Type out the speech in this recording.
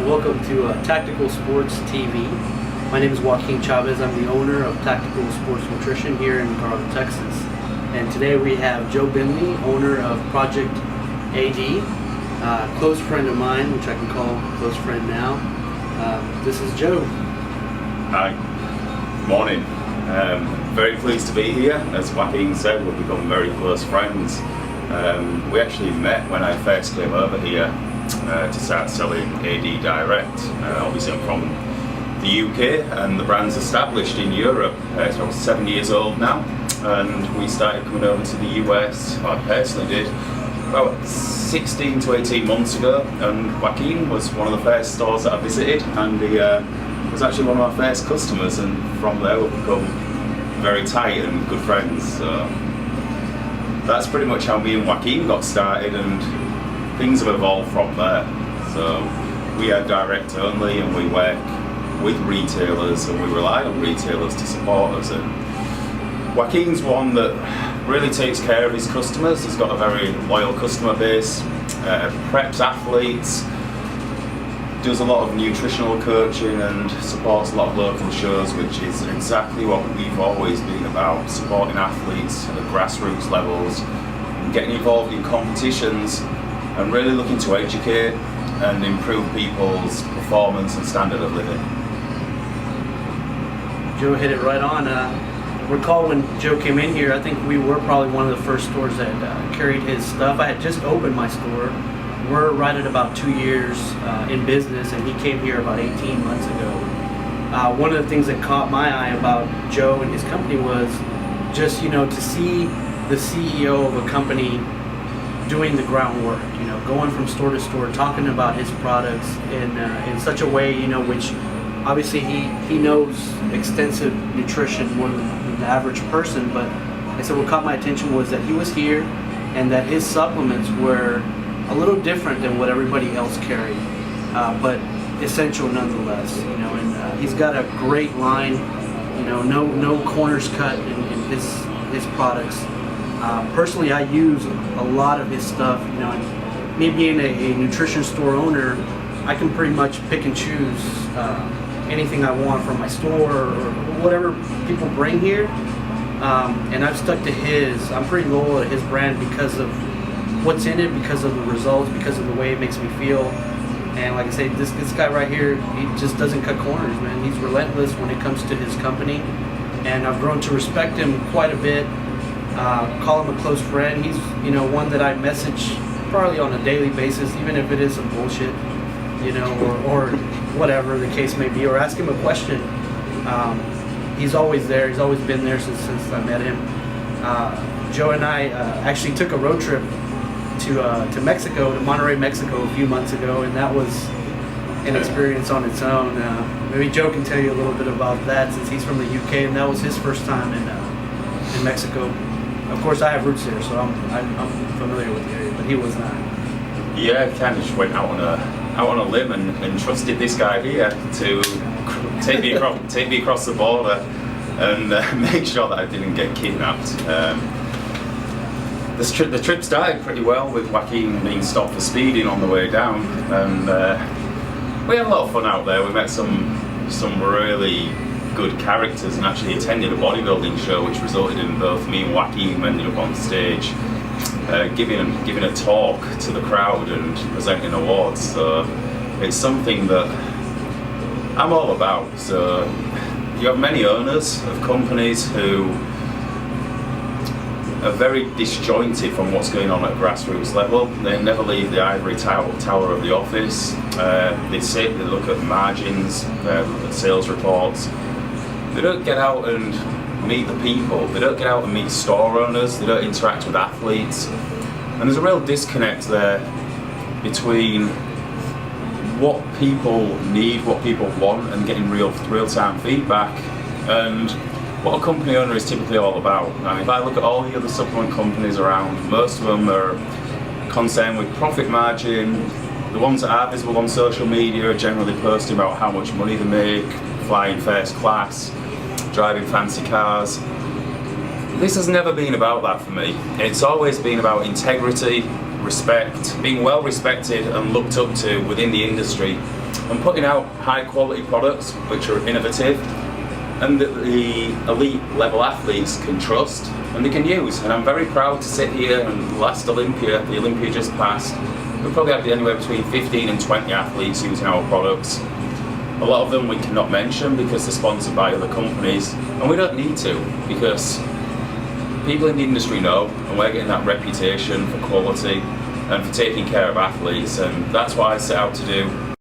Welcome to Tactical Sports TV. My name is Joaquin Chavez. I'm the owner of Tactical Sports Nutrition here in Garland, Texas. And today we have Joe Binley, owner of Project AD, close friend of mine, which I can call close friend now. This is Joe. Hi. Morning. Very pleased to be here. As Joaquin said, we've become very close friends. We actually met when I first came over here to start selling AD direct. Obviously I'm from the UK and the brand's established in Europe. It's about 7 years old now, and we started coming over to the US. I personally did about 16 to 18 months ago, and Joaquin was one of the first stores that I visited, and he was actually one of my first customers, and from there we've become very tight and good friends. So that's pretty much how me and Joaquin got started, and things have evolved from there. So we are direct only, and we work with retailers, and we rely on retailers to support us. And Joaquin's one that really takes care of his customers. He's got a very loyal customer base, preps athletes, does a lot of nutritional coaching, and supports a lot of local shows, which is exactly what we've always been about, supporting athletes at the grassroots levels, and getting involved in competitions, and really looking to educate and improve people's performance and standard of living. Joe hit it right on. Recall when Joe came in here, I think we were probably one of the first stores that carried his stuff. I had just opened my store. We're right at about 2 years in business, and he came here about 18 months ago. One of the things that caught my eye about Joe and his company was just, to see the CEO of a company doing the groundwork, going from store to store, talking about his products in such a way, which obviously he knows extensive nutrition more than the average person. But I said what caught my attention was that he was here and that his supplements were a little different than what everybody else carried, but essential nonetheless. And he's got a great line. No corners cut in his products. Personally, I use a lot of his stuff. And me being a nutrition store owner, I can pretty much pick and choose anything I want from my store or whatever people bring here. And I've stuck to his. I'm pretty loyal to his brand because of what's in it, because of the results, because of the way it makes me feel. And like I say, this guy right here, he just doesn't cut corners, man. He's relentless when it comes to his company, and I've grown to respect him quite a bit. Call him a close friend. He's one that I message probably on a daily basis, even if it is some bullshit, or whatever the case may be, or ask him a question. He's always there. He's always been there since I met him. Joe and I actually took a road trip to Mexico, to Monterrey, Mexico, a few months ago, and that was an experience on its own. Maybe Joe can tell you a little bit about that, since he's from the UK, and that was his first time in Mexico. Of course, I have roots there, so I'm familiar with the area, but he was not. Yeah, I kind of just went out on a limb and trusted this guy here to take me across the border and make sure that I didn't get kidnapped. The trip started pretty well, with Joaquin being stopped for speeding on the way down, and we had a lot of fun out there. We met some really good characters, and actually attended a bodybuilding show, which resulted in both me and Joaquin ending up on stage giving a talk to the crowd and presenting awards. So it's something that I'm all about. So you have many owners of companies who are very disjointed from what's going on at grassroots level. They never leave the ivory tower of the office. They sit, they look at margins, they look at sales reports. They don't get out and meet the people. They don't get out and meet store owners. They don't interact with athletes. And there's a real disconnect there between what people need, what people want, and getting real-time feedback, and what a company owner is typically all about. Now, if I look at all the other supplement companies around, most of them are concerned with profit margin. The ones that are visible on social media are generally posting about how much money they make, flying first class, driving fancy cars. This has never been about that for me. It's always been about integrity, respect, being well respected and looked up to within the industry, and putting out high quality products which are innovative and that the elite level athletes can trust and they can use. And I'm very proud to sit here, and last Olympia, the Olympia just passed, we probably had anywhere between 15 and 20 athletes using our products. A lot of them we cannot mention because they're sponsored by other companies, and we don't need to, because people in the industry know, and we're getting that reputation for quality and for taking care of athletes, and that's what I set out to do.